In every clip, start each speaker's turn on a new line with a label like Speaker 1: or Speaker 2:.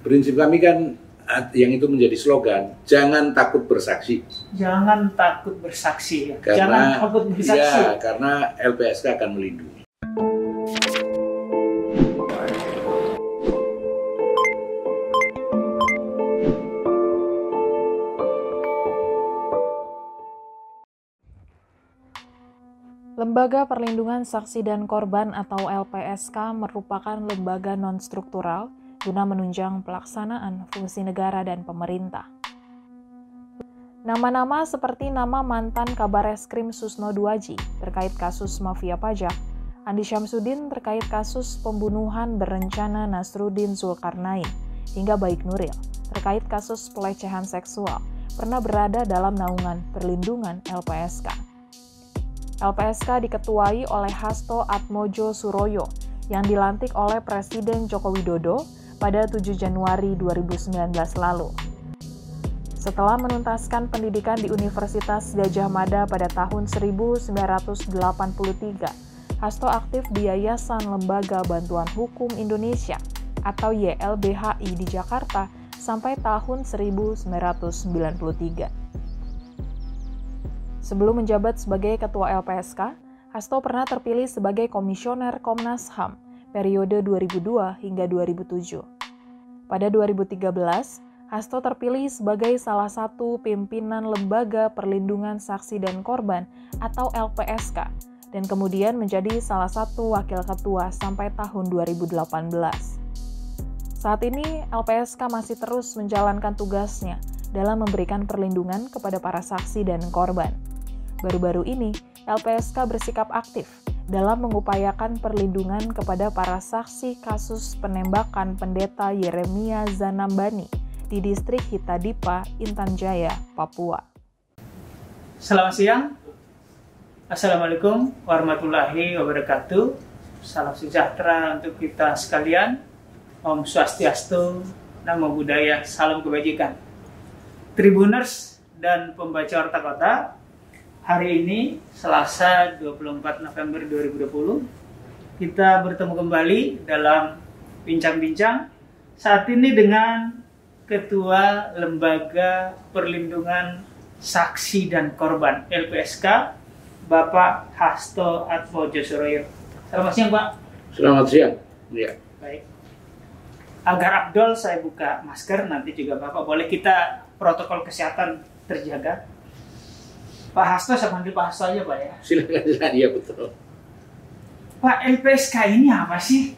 Speaker 1: Prinsip kami kan yang itu menjadi slogan, jangan takut bersaksi.
Speaker 2: Jangan takut bersaksi.
Speaker 1: Karena,
Speaker 2: jangan takut bersaksi.
Speaker 1: Ya, karena LPSK akan melindungi.
Speaker 3: Lembaga Perlindungan Saksi dan Korban atau LPSK merupakan lembaga non-struktural guna menunjang pelaksanaan fungsi negara dan pemerintah. Nama-nama seperti nama mantan Kabar Eskrim Susno Duaji terkait kasus mafia pajak, Andi Syamsuddin terkait kasus pembunuhan berencana Nasruddin Zulkarnain, hingga Baik Nuril terkait kasus pelecehan seksual pernah berada dalam naungan perlindungan LPSK. LPSK diketuai oleh Hasto Atmojo Suroyo yang dilantik oleh Presiden Joko Widodo pada 7 Januari 2019 lalu. Setelah menuntaskan pendidikan di Universitas Gadjah Mada pada tahun 1983, Hasto aktif di Yayasan Lembaga Bantuan Hukum Indonesia atau YLBHI di Jakarta sampai tahun 1993. Sebelum menjabat sebagai Ketua LPSK, Hasto pernah terpilih sebagai Komisioner Komnas HAM periode 2002 hingga 2007. Pada 2013, Hasto terpilih sebagai salah satu pimpinan Lembaga Perlindungan Saksi dan Korban atau LPSK dan kemudian menjadi salah satu wakil ketua sampai tahun 2018. Saat ini, LPSK masih terus menjalankan tugasnya dalam memberikan perlindungan kepada para saksi dan korban. Baru-baru ini, LPSK bersikap aktif dalam mengupayakan perlindungan kepada para saksi kasus penembakan Pendeta Yeremia Zanambani di distrik Hitadipa, Intan Jaya, Papua.
Speaker 2: Selamat siang. Assalamualaikum warahmatullahi wabarakatuh. Salam sejahtera untuk kita sekalian. Om Swastiastu, Namo Buddhaya, salam kebajikan. Tribuners dan pembaca Warta Kota, hari ini, Selasa 24 November 2020, kita bertemu kembali dalam bincang-bincang saat ini dengan Ketua Lembaga Perlindungan Saksi dan Korban LPSK, Bapak Hasto Atmojo Suroyo. Selamat siang, Pak.
Speaker 1: Selamat siang. Ya.
Speaker 2: Baik. Agar Abdul, saya buka masker, nanti juga Bapak boleh kita protokol kesehatan terjaga. Pak Hasto, saya panggil Pak Hasto aja Pak ya.
Speaker 1: Silakan, iya betul.
Speaker 2: Pak, LPSK ini apa sih?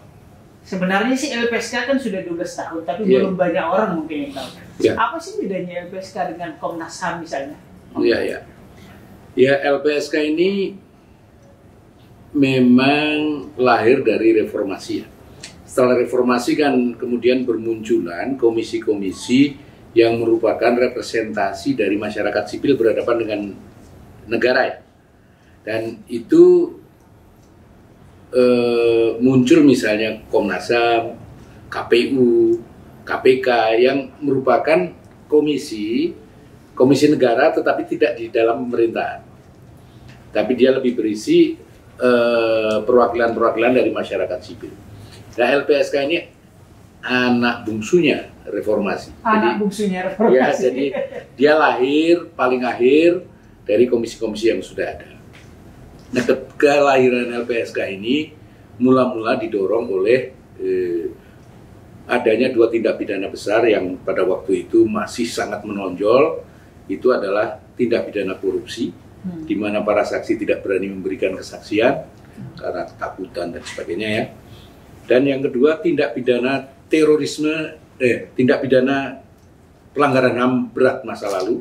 Speaker 2: Sebenarnya sih LPSK kan sudah 12 tahun, tapi belum banyak orang mungkin yang tahu. Apa sih bedanya LPSK dengan Komnas HAM misalnya?
Speaker 1: Iya. Ya, LPSK ini memang lahir dari reformasi ya. Setelah reformasi kan kemudian bermunculan komisi-komisi yang merupakan representasi dari masyarakat sipil berhadapan dengan negara ya. Dan itu muncul misalnya Komnas HAM, KPU, KPK yang merupakan komisi negara tetapi tidak di dalam pemerintahan. Tapi dia lebih berisi perwakilan-perwakilan dari masyarakat sipil. Nah, LPSK ini anak bungsunya reformasi. Ya, jadi dia lahir paling akhir dari komisi-komisi yang sudah ada. Nah, kelahiran LPSK ini mula-mula didorong oleh adanya dua tindak pidana besar yang pada waktu itu masih sangat menonjol. Itu adalah tindak pidana korupsi, di mana para saksi tidak berani memberikan kesaksian karena ketakutan dan sebagainya ya. Dan yang kedua tindak pidana terorisme, tindak pidana pelanggaran HAM berat masa lalu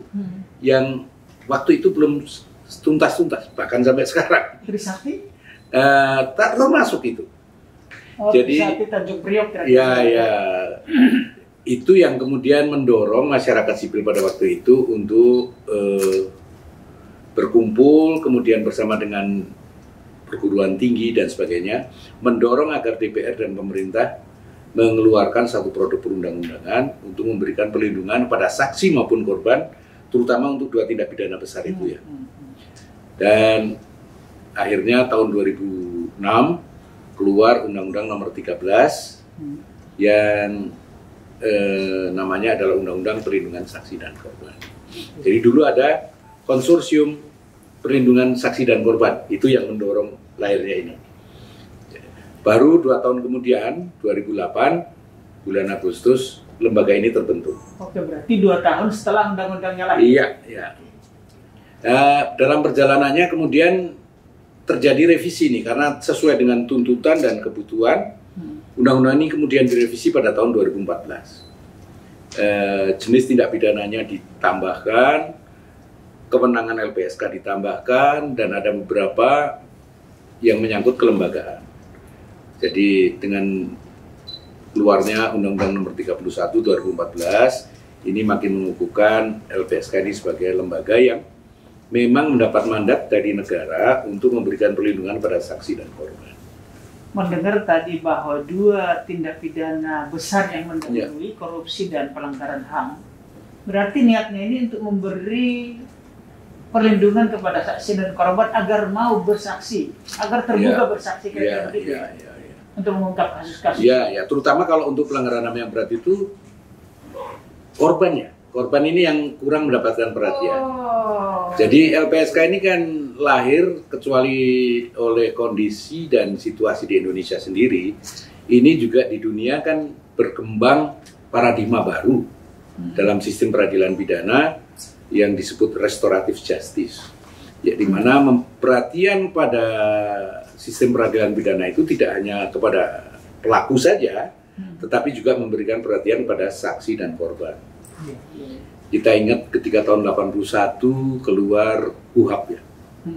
Speaker 1: yang waktu itu belum tuntas-tuntas, bahkan sampai sekarang.
Speaker 2: Trisakti?
Speaker 1: Tak termasuk itu. Jadi
Speaker 2: Trisakti Tanjung Priok.
Speaker 1: Ya, itu yang kemudian mendorong masyarakat sipil pada waktu itu untuk berkumpul, kemudian bersama dengan perguruan tinggi dan sebagainya, mendorong agar DPR dan pemerintah mengeluarkan satu produk perundang-undangan untuk memberikan perlindungan pada saksi maupun korban, terutama untuk dua tindak pidana besar itu ya. Dan akhirnya tahun 2006 keluar Undang-Undang Nomor 13 yang namanya adalah Undang-Undang Perlindungan Saksi dan Korban. Jadi dulu ada konsorsium perlindungan saksi dan korban, itu yang mendorong lahirnya ini. Baru 2 tahun kemudian, 2008, bulan Agustus, lembaga ini terbentuk.
Speaker 2: Oke, berarti 2 tahun setelah undang-undangnya lahir.
Speaker 1: Iya, iya. Dalam perjalanannya kemudian terjadi revisi nih, karena sesuai dengan tuntutan dan kebutuhan, undang-undang ini kemudian direvisi pada tahun 2014. Jenis tindak pidananya ditambahkan, kewenangan LPSK ditambahkan, dan ada beberapa yang menyangkut kelembagaan. Jadi dengan keluarnya Undang-Undang Nomor 31 2014 ini makin mengukuhkan LPSK ini sebagai lembaga yang memang mendapat mandat dari negara untuk memberikan perlindungan pada saksi dan korban.
Speaker 2: Mendengar tadi bahwa 2 tindak pidana besar yang mendahului, korupsi dan pelanggaran HAM, berarti niatnya ini untuk memberi perlindungan kepada saksi dan korban agar mau bersaksi, agar terbuka bersaksi kayak begitu. Untuk mengungkap kasus-kasus.
Speaker 1: Ya, terutama kalau untuk pelanggaran HAM yang berat itu korbannya. Korban ini yang kurang mendapatkan perhatian. Jadi LPSK ini kan lahir kecuali oleh kondisi dan situasi di Indonesia sendiri, ini juga di dunia kan berkembang paradigma baru dalam sistem peradilan pidana yang disebut restoratif justice. Ya, di mana perhatian pada sistem peradilan pidana itu tidak hanya kepada pelaku saja, tetapi juga memberikan perhatian pada saksi dan korban. Kita ingat ketika tahun 81 keluar UHAP ya,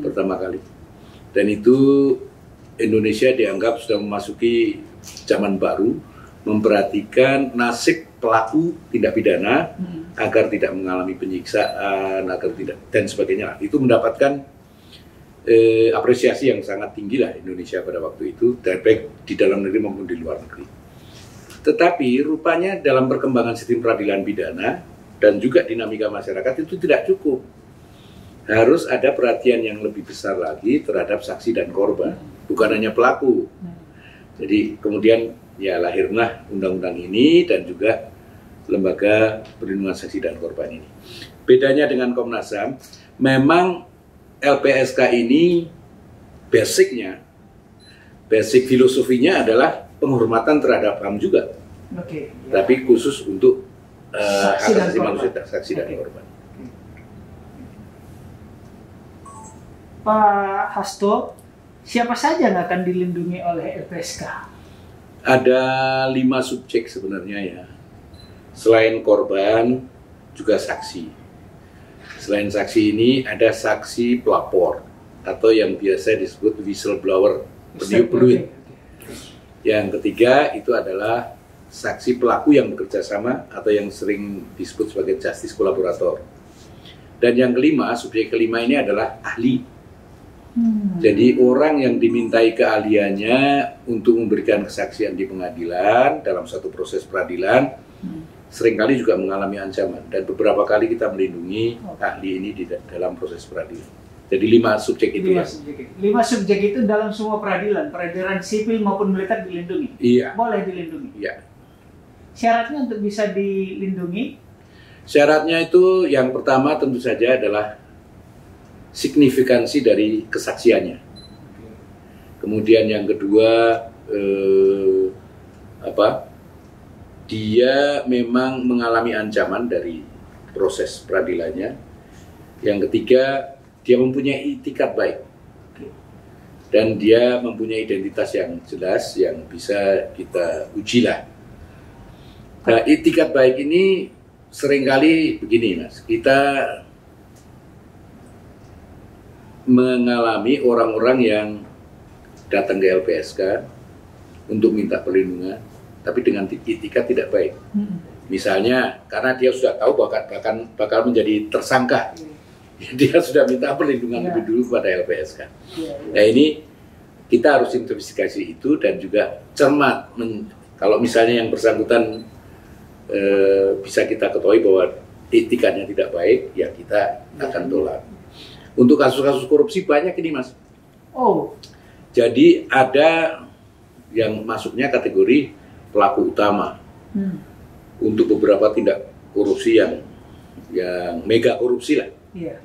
Speaker 1: pertama kali. Dan itu Indonesia dianggap sudah memasuki zaman baru, memperhatikan nasib pelaku tindak pidana agar tidak mengalami penyiksaan, agar tidak dan sebagainya. Itu mendapatkan apresiasi yang sangat tinggi lah Indonesia pada waktu itu, baik di dalam negeri maupun di luar negeri. Tetapi rupanya dalam perkembangan sistem peradilan pidana dan juga dinamika masyarakat itu tidak cukup. Harus ada perhatian yang lebih besar lagi terhadap saksi dan korban, bukan hanya pelaku. Jadi kemudian ya lahirlah undang-undang ini dan juga lembaga perlindungan saksi dan korban ini. Bedanya dengan Komnas HAM, memang LPSK ini basic filosofinya adalah penghormatan terhadap HAM juga. Tapi khusus untuk hak asasi manusia, saksi dan korban.
Speaker 2: Pak Hasto, siapa saja yang akan dilindungi oleh LPSK?
Speaker 1: Ada 5 subjek sebenarnya ya. Selain korban, juga saksi. Selain saksi ini ada saksi pelapor atau yang biasa disebut whistleblower, peniup peluit. Yang ketiga itu adalah saksi pelaku yang bekerja sama atau yang sering disebut sebagai justice collaborator. Dan yang kelima, subjek kelima ini adalah ahli. Jadi orang yang dimintai keahliannya untuk memberikan kesaksian di pengadilan dalam satu proses peradilan seringkali juga mengalami ancaman, dan beberapa kali kita melindungi ahli ini di dalam proses peradilan. Jadi 5 subjek itu.
Speaker 2: 5 subjek itu dalam semua peradilan sipil maupun militer dilindungi.
Speaker 1: Iya.
Speaker 2: Boleh dilindungi.
Speaker 1: Iya.
Speaker 2: Syaratnya untuk bisa dilindungi?
Speaker 1: Syaratnya itu yang pertama tentu saja adalah signifikansi dari kesaksiannya. Kemudian yang kedua dia memang mengalami ancaman dari proses peradilannya. Yang ketiga, dia mempunyai itikat baik dan dia mempunyai identitas yang jelas yang bisa kita uji lah. Nah, itikat baik ini seringkali begini Mas, kita mengalami orang-orang yang datang ke LPSK untuk minta perlindungan, tapi dengan itikat tidak baik. Misalnya karena dia sudah tahu bakal menjadi tersangka, dia sudah minta perlindungan lebih dulu kepada LPSK. Nah ini kita harus investigasi itu dan juga cermat. Kalau misalnya yang bersangkutan bisa kita ketahui bahwa etikanya tidak baik, ya kita akan tolak. Untuk kasus-kasus korupsi banyak ini Mas. Jadi ada yang masuknya kategori pelaku utama. untuk beberapa tindak korupsi yang mega korupsi lah.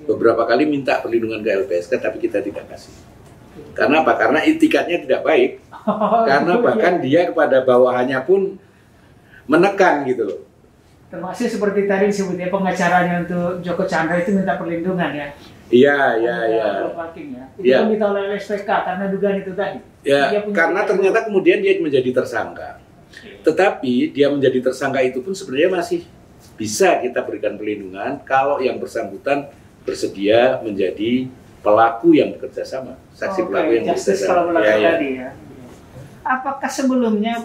Speaker 1: Beberapa kali minta perlindungan ke LPSK tapi kita tidak kasih. Karena apa? Karena itikadnya tidak baik. Karena bahkan dia kepada bawahannya pun menekan gitu loh.
Speaker 2: Termasuk seperti tadi disebutnya pengacaranya untuk Joko Chandra itu minta perlindungan ya.
Speaker 1: Iya.
Speaker 2: Itu minta oleh LSPK karena dugaan itu tadi.
Speaker 1: Ya, karena ternyata kemudian dia menjadi tersangka. Tetapi dia menjadi tersangka itu pun sebenarnya masih bisa kita berikan perlindungan kalau yang bersangkutan bersedia menjadi pelaku yang bekerja sama, saksi pelaku yang bekerja sama.
Speaker 2: Tadi ya. Apakah sebelumnya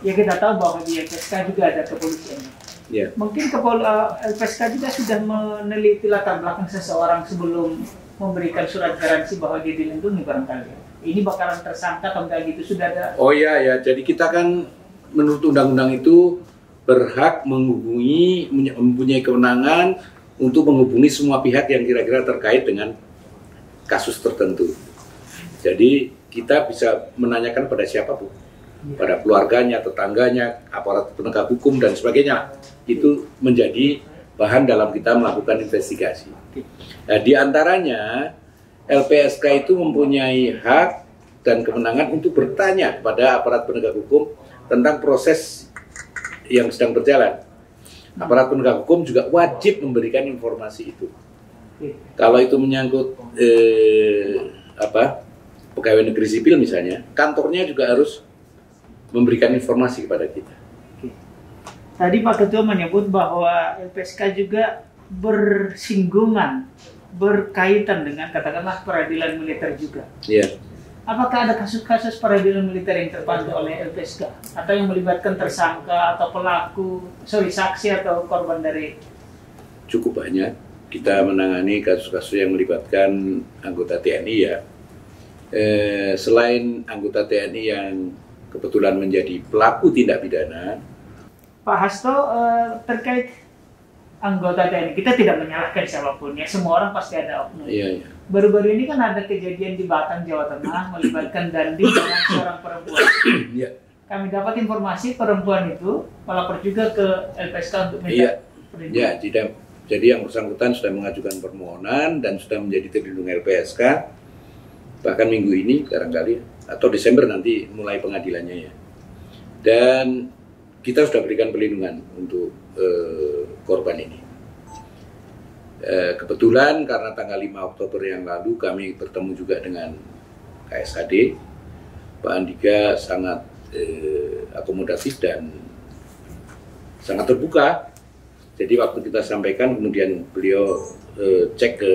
Speaker 2: ya kita tahu bahwa di LPSK juga ada kepolisian.
Speaker 1: Ya.
Speaker 2: Mungkin LPSK juga sudah meneliti latar belakang seseorang sebelum memberikan surat garansi bahwa dia dilindungi barangkali. Ini bakalan tersangka atau enggak gitu sudah ada?
Speaker 1: Oh ya, jadi kita kan menurut undang-undang itu berhak mempunyai kewenangan untuk menghubungi semua pihak yang kira-kira terkait dengan kasus tertentu. Jadi kita bisa menanyakan pada siapapun, pada keluarganya, tetangganya, aparat penegak hukum dan sebagainya. Itu menjadi bahan dalam kita melakukan investigasi. Nah, di antaranya LPSK itu mempunyai hak dan kewenangan untuk bertanya pada aparat penegak hukum tentang proses yang sedang berjalan. Aparat penegak hukum juga wajib memberikan informasi itu. Kalau itu menyangkut pegawai negeri sipil misalnya, kantornya juga harus memberikan informasi kepada kita.
Speaker 2: Tadi Pak Ketua menyebut bahwa LPSK juga bersinggungan, berkaitan dengan katakanlah peradilan militer juga.
Speaker 1: Iya.
Speaker 2: Apakah ada kasus-kasus peradilan militer yang terpantau oleh LPSK atau yang melibatkan tersangka atau pelaku, saksi atau korban dari?
Speaker 1: Cukup banyak. Kita menangani kasus-kasus yang melibatkan anggota TNI ya. Selain anggota TNI yang kebetulan menjadi pelaku tindak pidana.
Speaker 2: Pak Hasto, terkait anggota TNI, kita tidak menyalahkan siapapun ya, semua orang pasti ada oknum.
Speaker 1: Iya.
Speaker 2: Baru-baru ini kan ada kejadian di Batang, Jawa Tengah melibatkan Dandim dengan seorang perempuan.
Speaker 1: Iya.
Speaker 2: Kami dapat informasi perempuan itu melapor juga ke LPSK untuk minta perlindungan.
Speaker 1: Iya, jadi yang bersangkutan sudah mengajukan permohonan dan sudah menjadi terlindung LPSK bahkan minggu ini barangkali atau Desember nanti mulai pengadilannya ya. Dan kita sudah berikan perlindungan untuk korban ini. Kebetulan karena tanggal 5 Oktober yang lalu kami bertemu juga dengan KSHD, Pak Andika sangat akomodatif dan sangat terbuka. Jadi waktu kita sampaikan kemudian beliau cek ke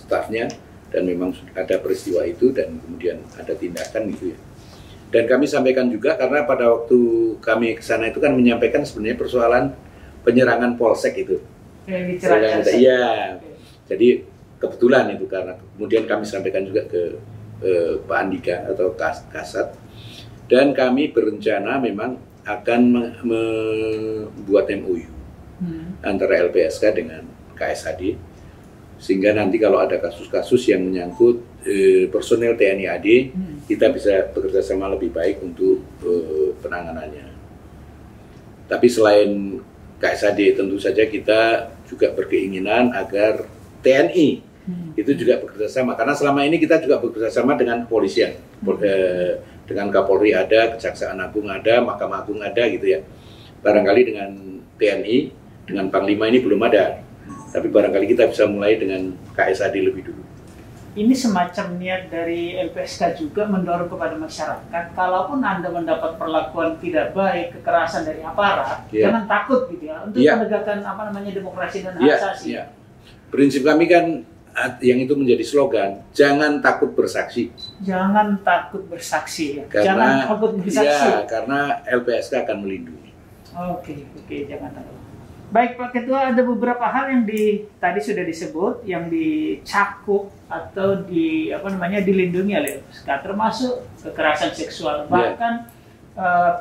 Speaker 1: stafnya dan memang ada peristiwa itu dan kemudian ada tindakan gitu ya. Dan kami sampaikan juga karena pada waktu kami ke sana itu kan menyampaikan sebenarnya persoalan penyerangan polsek itu. Iya. Jadi kebetulan itu karena kemudian kami sampaikan juga ke Pak Andika atau Kasat dan kami berencana memang akan membuat MOU antara LPSK dengan KSHD sehingga nanti kalau ada kasus-kasus yang menyangkut personel TNI AD kita bisa bekerja sama lebih baik untuk penanganannya. Tapi selain KSHD tentu saja kita juga berkeinginan agar TNI itu juga bekerja sama karena selama ini kita juga bekerja sama dengan kepolisian, dengan Kapolri ada, Kejaksaan Agung ada, Mahkamah Agung ada gitu ya. Barangkali dengan TNI, dengan Panglima ini belum ada, tapi barangkali kita bisa mulai dengan KSHD lebih dulu.
Speaker 2: Ini semacam niat dari LPSK juga mendorong kepada masyarakat, kalaupun Anda mendapat perlakuan tidak baik, kekerasan dari aparat, jangan takut gitu ya, untuk penegakan demokrasi dan hak asasi. Prinsip kami kan yang itu menjadi slogan, jangan takut bersaksi. Jangan takut bersaksi ya. Jangan takut bersaksi.
Speaker 1: Ya, karena LPSK akan melindungi.
Speaker 2: Oke, jangan takut. Baik Pak Ketua, ada beberapa hal yang tadi sudah disebut yang dicakup atau dilindungi oleh LPSK, termasuk kekerasan seksual, bahkan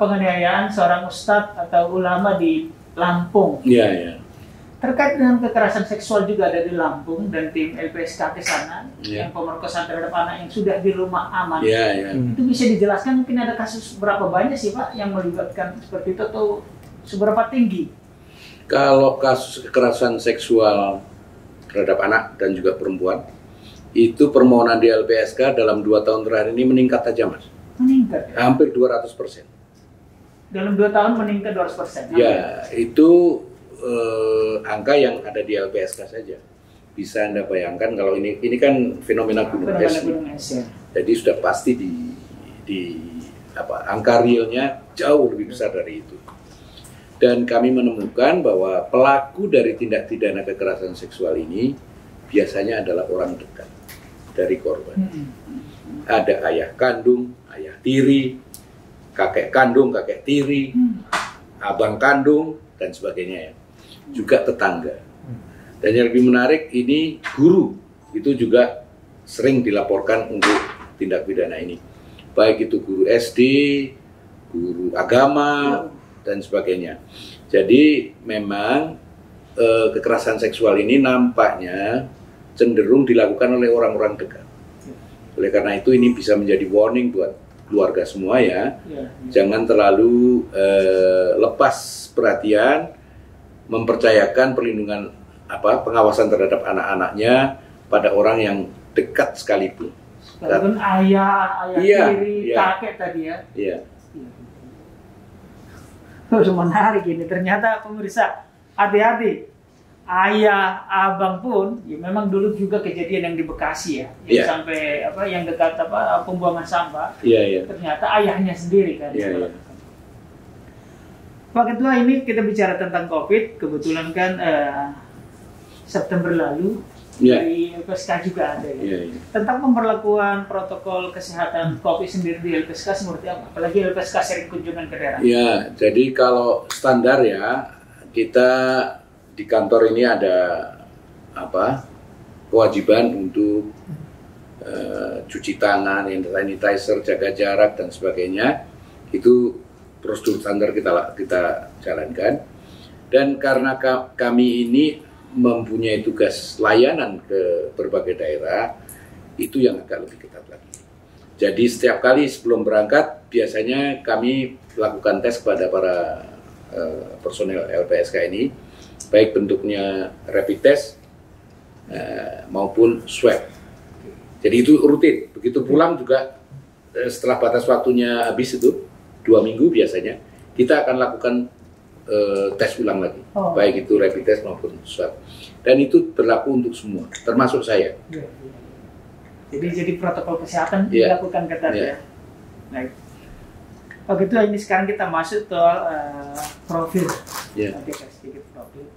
Speaker 2: penganiayaan seorang ustadz atau ulama di Lampung. Terkait dengan kekerasan seksual juga ada di Lampung dan tim LPSK ke sana yang pemerkosaan terhadap anak yang sudah di rumah aman. Itu bisa dijelaskan mungkin ada kasus berapa banyak sih Pak yang melibatkan seperti itu atau seberapa tinggi?
Speaker 1: Kalau kasus kekerasan seksual terhadap anak dan juga perempuan, itu permohonan di LPSK dalam 2 tahun terakhir ini meningkat tajam, Mas.
Speaker 2: Meningkat? Ya?
Speaker 1: Hampir 200%.
Speaker 2: Dalam 2 tahun meningkat 200%?
Speaker 1: Ya, itu angka yang ada di LPSK saja. Bisa Anda bayangkan kalau ini kan fenomena gunung es. Ya. Jadi sudah pasti angka realnya jauh lebih besar dari itu. Dan kami menemukan bahwa pelaku dari tindak pidana kekerasan seksual ini biasanya adalah orang dekat dari korban. Ada ayah kandung, ayah tiri, kakek kandung, kakek tiri, abang kandung, dan sebagainya ya. Juga tetangga. Dan yang lebih menarik, ini guru itu juga sering dilaporkan untuk tindak pidana ini. Baik itu guru SD, guru agama, dan sebagainya. Jadi memang kekerasan seksual ini nampaknya cenderung dilakukan oleh orang-orang dekat. Oleh karena itu ini bisa menjadi warning buat keluarga semua ya. Jangan terlalu lepas perhatian, mempercayakan perlindungan pengawasan terhadap anak-anaknya pada orang yang dekat sekalipun.
Speaker 2: Sekalipun ayah tiri, kakek tadi ya.
Speaker 1: Iya.
Speaker 2: Menarik ini, ternyata pemirsa, hati-hati. Ayah, abang pun, ya memang dulu juga kejadian yang di Bekasi ya, yang sampai yang dekat pembuangan sampah. Ternyata ayahnya sendiri kan. Pak Ketua, ini kita bicara tentang COVID, kebetulan kan September lalu dari LPSK juga ada ya. Tentang pemberlakuan protokol kesehatan COVID sendiri di LPSK seperti apa? Apalagi LPSK sering kunjungan ke daerah. Ya,
Speaker 1: jadi kalau standar ya, kita di kantor ini ada kewajiban untuk cuci tangan, hand sanitizer, jaga jarak dan sebagainya. Itu prosedur standar kita jalankan. Dan karena kami ini mempunyai tugas layanan ke berbagai daerah, itu yang agak lebih ketat lagi. Jadi setiap kali sebelum berangkat, biasanya kami lakukan tes kepada para personel LPSK ini, baik bentuknya rapid test maupun swab. Jadi itu rutin. Begitu pulang juga setelah batas waktunya habis itu 2 minggu biasanya, kita akan lakukan tes ulang lagi, baik itu rapid test maupun swab. Dan itu berlaku untuk semua, termasuk saya.
Speaker 2: Jadi protokol kesehatan dilakukan ketat ya. Baik. Begitu ini sekarang kita masuk ke profil. Sedikit profil.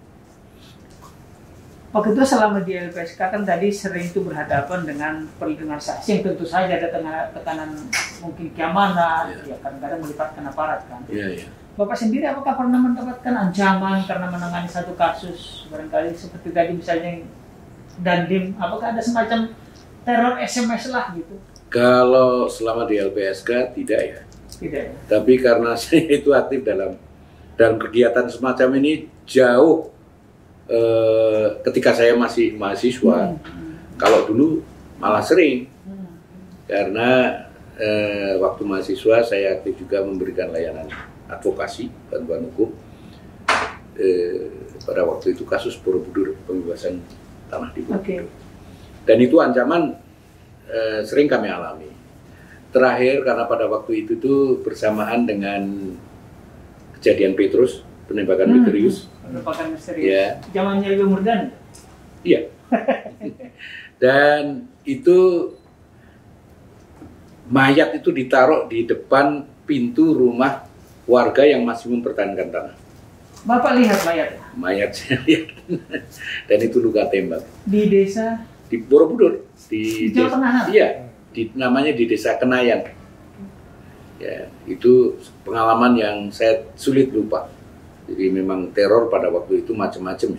Speaker 2: Pak Ketua, selama di LPSK kan tadi sering itu berhadapan dengan perlindungan saksi yang tentu saja ada tekanan mungkin keamanan, ya kadang-kadang melibatkan aparat kan. Bapak sendiri apakah pernah mendapatkan ancaman karena menangani satu kasus, barangkali seperti tadi misalnya Dandim, apakah ada semacam teror SMS lah gitu?
Speaker 1: Kalau selama di LPSK tidak ya.
Speaker 2: Tidak ya.
Speaker 1: Tapi karena saya itu aktif dalam kegiatan semacam ini jauh ketika saya masih mahasiswa. Kalau dulu malah sering. Karena waktu mahasiswa saya aktif juga memberikan layanan advokasi, bantuan hukum. Pada waktu itu kasus Borobudur, pembebasan tanah di Borobudur. Dan itu ancaman sering kami alami. Terakhir karena pada waktu itu tuh bersamaan dengan kejadian Petrus, penembakan misterius.
Speaker 2: Penembakan misterius. Zamannya Ibu Murdan.
Speaker 1: Iya. Dan itu mayat itu ditaruh di depan pintu rumah warga yang masih mempertahankan tanah.
Speaker 2: Bapak lihat mayat?
Speaker 1: Mayat saya lihat. Dan itu luka tembak.
Speaker 2: Di desa?
Speaker 1: Di Borobudur. Di
Speaker 2: Jawa Tengah?
Speaker 1: Iya. Namanya di Desa Kenayan. Ya, itu pengalaman yang saya sulit lupa. Jadi memang teror pada waktu itu macam-macam.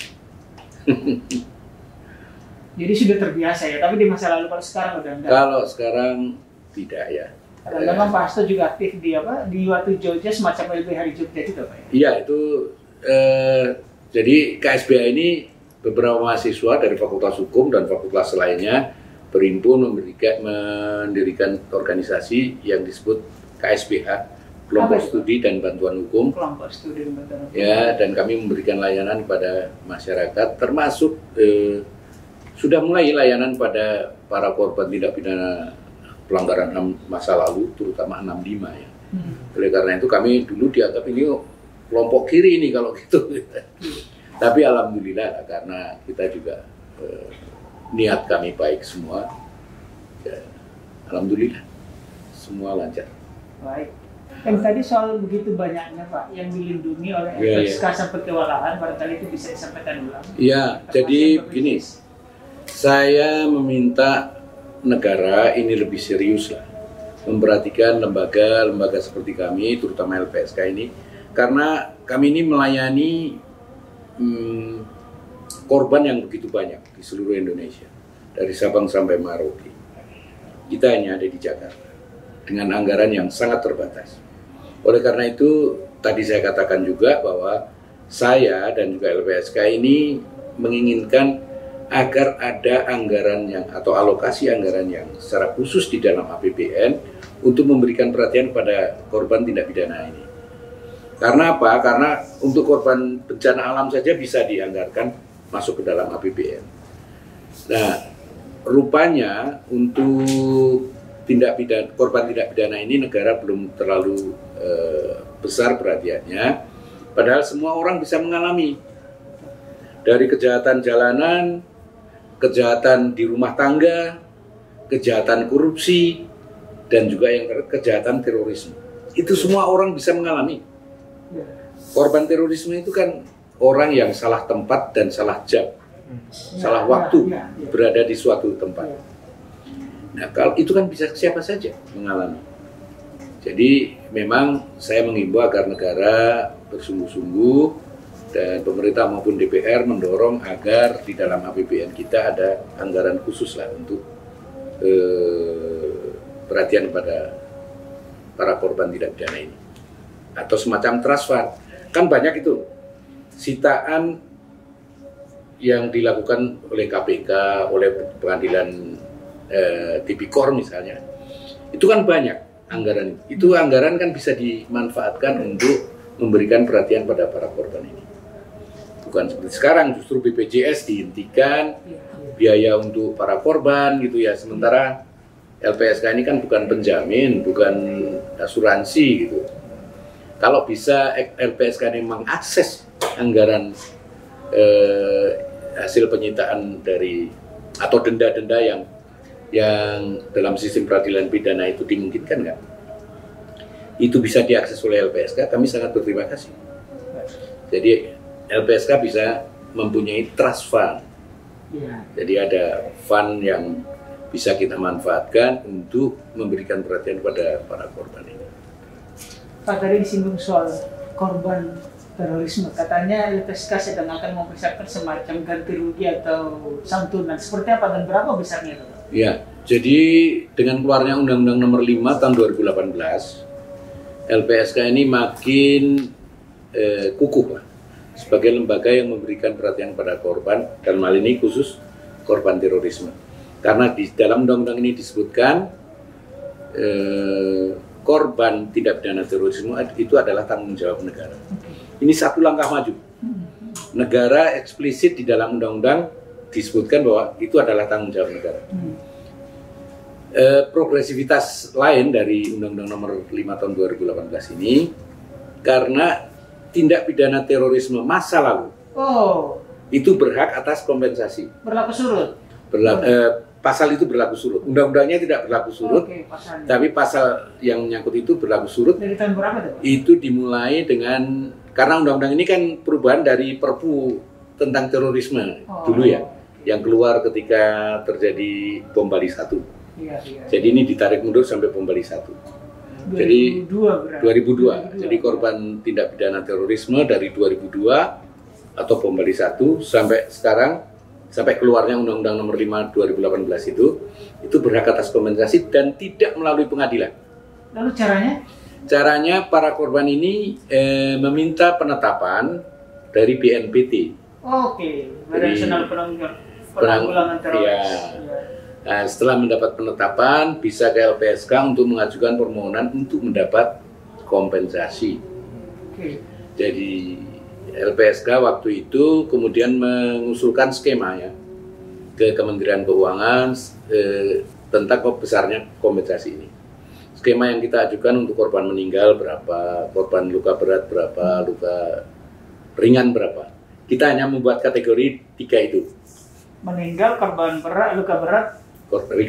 Speaker 2: Jadi sudah terbiasa ya, tapi di masa lalu kalau sekarang udah enggak?
Speaker 1: Kalau sekarang tidak ya.
Speaker 2: Kadang-kadang Pak Hasto juga aktif di di waktu Jogja semacam LBH Hari Jogja itu Pak ya?
Speaker 1: Iya, itu jadi KSBH ini beberapa mahasiswa dari Fakultas Hukum dan fakultas lainnya berhimpun mendirikan organisasi yang disebut KSBH, kelompok studi dan bantuan hukum.
Speaker 2: Kelompok studi dan bantuan hukum.
Speaker 1: Ya, dan kami memberikan layanan kepada masyarakat, termasuk sudah mulai layanan pada para korban tindak pidana pelanggaran HAM masa lalu, terutama 65 ya. Oleh karena itu kami dulu dianggap ini kelompok kiri ini kalau gitu. Tapi alhamdulillah karena kita juga niat kami baik semua, ya, alhamdulillah semua lancar.
Speaker 2: Baik. Yang tadi soal begitu banyaknya Pak yang dilindungi oleh LPSK sampai kewalahan, barangkali itu bisa disampaikan ulang.
Speaker 1: Iya, jadi begini, saya meminta negara ini lebih serius lah, memperhatikan lembaga-lembaga seperti kami, terutama LPSK ini, karena kami ini melayani korban yang begitu banyak di seluruh Indonesia, dari Sabang sampai Merauke. Kita hanya ada di Jakarta dengan anggaran yang sangat terbatas. Oleh karena itu, tadi saya katakan juga bahwa saya dan juga LPSK ini menginginkan agar ada anggaran yang atau alokasi anggaran yang secara khusus di dalam APBN untuk memberikan perhatian pada korban tindak pidana ini. Karena apa? Karena untuk korban bencana alam saja bisa dianggarkan masuk ke dalam APBN. Nah, rupanya untuk korban tindak pidana ini negara belum terlalu besar perhatiannya, padahal semua orang bisa mengalami, dari kejahatan jalanan, kejahatan di rumah tangga, kejahatan korupsi, dan juga yang kejahatan terorisme. Itu semua orang bisa mengalami. Korban terorisme itu kan orang yang salah tempat dan salah jam, salah waktu berada di suatu tempat. Nah, kalau itu kan bisa siapa saja mengalami. Jadi memang saya mengimbau agar negara bersungguh-sungguh dan pemerintah maupun DPR mendorong agar di dalam APBN kita ada anggaran khusus lah untuk perhatian pada para korban tindak pidana ini, atau semacam transfer. Kan banyak itu sitaan yang dilakukan oleh KPK, oleh pengadilan Tipikor misalnya, itu kan banyak anggaran itu. Anggaran kan bisa dimanfaatkan untuk memberikan perhatian pada para korban ini. Bukan seperti sekarang, justru BPJS dihentikan biaya untuk para korban gitu ya. Sementara LPSK ini kan bukan penjamin, bukan asuransi gitu. Kalau bisa LPSK ini mengakses anggaran hasil penyitaan dari atau denda-denda yang dalam sistem peradilan pidana itu dimungkinkan nggak? Itu bisa diakses oleh LPSK, kami sangat berterima kasih. Jadi LPSK bisa mempunyai trust fund. Jadi ada fund yang bisa kita manfaatkan untuk memberikan perhatian pada para korban ini.
Speaker 2: Pak, tadi disinggung soal korban terorisme, katanya LPSK sedang akan mempersiapkan semacam ganti rugi atau santunan. Seperti apa dan berapa besarnya itu?
Speaker 1: Ya, jadi dengan keluarnya Undang-Undang Nomor 5 tahun 2018, LPSK ini makin kukuh lah, sebagai lembaga yang memberikan perhatian pada korban, dan hal ini khusus korban terorisme. Karena di dalam undang-undang ini disebutkan korban tindak pidana terorisme itu adalah tanggung jawab negara. Ini satu langkah maju. Negara eksplisit di dalam undang-undang disebutkan bahwa itu adalah tanggung jawab negara. Progresivitas lain dari Undang-Undang Nomor 5 tahun 2018 ini, karena tindak pidana terorisme masa lalu itu berhak atas kompensasi.
Speaker 2: Berlaku surut?
Speaker 1: Pasal itu berlaku surut. Undang-undangnya tidak berlaku surut, tapi pasal yang menyangkut itu berlaku surut.
Speaker 2: Dari tahun berapa itu?
Speaker 1: Itu dimulai dengan, karena undang-undang ini kan perubahan dari Perpu tentang terorisme dulu ya, yang keluar ketika terjadi bom Bali 1. Jadi ini ditarik mundur sampai bom Bali 1. Jadi 2002. Jadi korban tindak pidana terorisme dari 2002 atau bom Bali 1 sampai sekarang, sampai keluarnya Undang-Undang Nomor 5 2018 itu berhak atas kompensasi dan tidak melalui pengadilan.
Speaker 2: Lalu caranya? Caranya
Speaker 1: para korban ini meminta penetapan dari BNPT.
Speaker 2: Badan Nasional Penanggulangan Teroris.
Speaker 1: Ya. Nah, setelah mendapat penetapan, bisa ke LPSK untuk mengajukan permohonan untuk mendapat kompensasi.
Speaker 2: Oke.
Speaker 1: Jadi LPSK waktu itu kemudian mengusulkan skema ya ke Kementerian Keuangan tentang besarnya kompensasi ini. Skema yang kita ajukan untuk korban meninggal berapa, korban luka berat berapa, luka ringan berapa. Kita hanya membuat kategori 3 itu.
Speaker 2: Meninggal, korban berat, luka berat,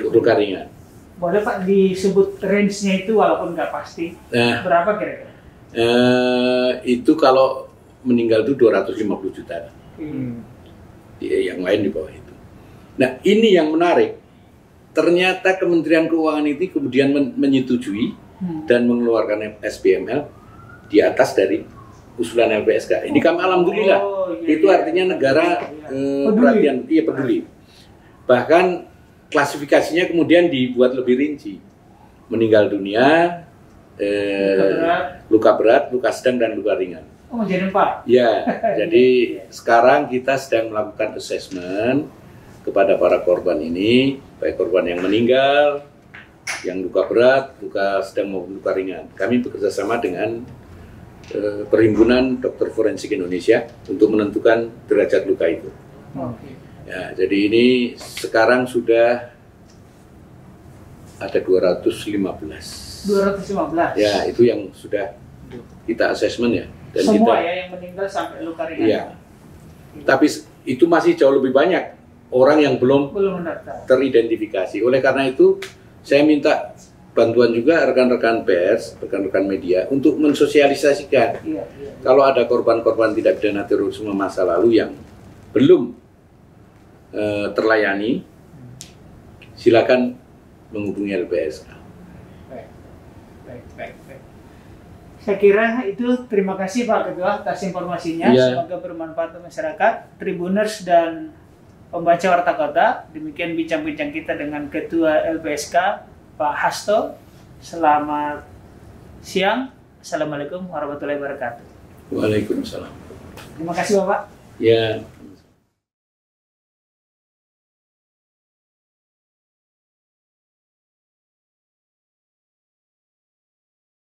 Speaker 1: luka ringan.
Speaker 2: boleh Pak disebut range-nya itu walaupun nggak pasti.
Speaker 1: Nah,
Speaker 2: Berapa kira-kira?
Speaker 1: itu kalau meninggal itu 250 juta. Yang lain di bawah itu. Nah, ini yang menarik. Ternyata Kementerian Keuangan ini kemudian menyetujui dan mengeluarkan SPML di atas dari usulan LPSK. Ini kami alhamdulillah. Itu artinya negara perhatian, peduli. Bahkan klasifikasinya kemudian dibuat lebih rinci. Meninggal dunia, luka berat, luka sedang, dan luka ringan.
Speaker 2: Oh, jadi 4?
Speaker 1: Ya, jadi sekarang kita sedang melakukan assessment kepada para korban ini, baik korban yang meninggal, yang luka berat, luka sedang maupun luka ringan. Kami bekerja sama dengan Perhimpunan Dokter Forensik Indonesia untuk menentukan derajat luka itu. Ya, jadi ini sekarang sudah ada 215.
Speaker 2: 215?
Speaker 1: Ya, itu yang sudah kita assessment ya. Dan
Speaker 2: semua
Speaker 1: kita,
Speaker 2: ya yang meninggal sampai luka ringan?
Speaker 1: Iya. Tapi itu masih jauh lebih banyak orang yang belum teridentifikasi. Oleh karena itu, saya minta bantuan juga rekan-rekan pers, rekan-rekan media untuk mensosialisasikan. Kalau ada korban-korban tidak pidana terorisme masa lalu yang belum terlayani, silakan menghubungi LPSK.
Speaker 2: Baik. Saya kira itu. Terima kasih Pak Ketua atas informasinya. Semoga bermanfaat untuk masyarakat, Tribuners dan pembaca Warta Kota. Demikian bincang-bincang kita dengan Ketua LPSK Pak Hasto. Selamat siang. Assalamualaikum warahmatullahi wabarakatuh.
Speaker 1: Waalaikumsalam.
Speaker 2: Terima kasih Bapak.
Speaker 1: Ya.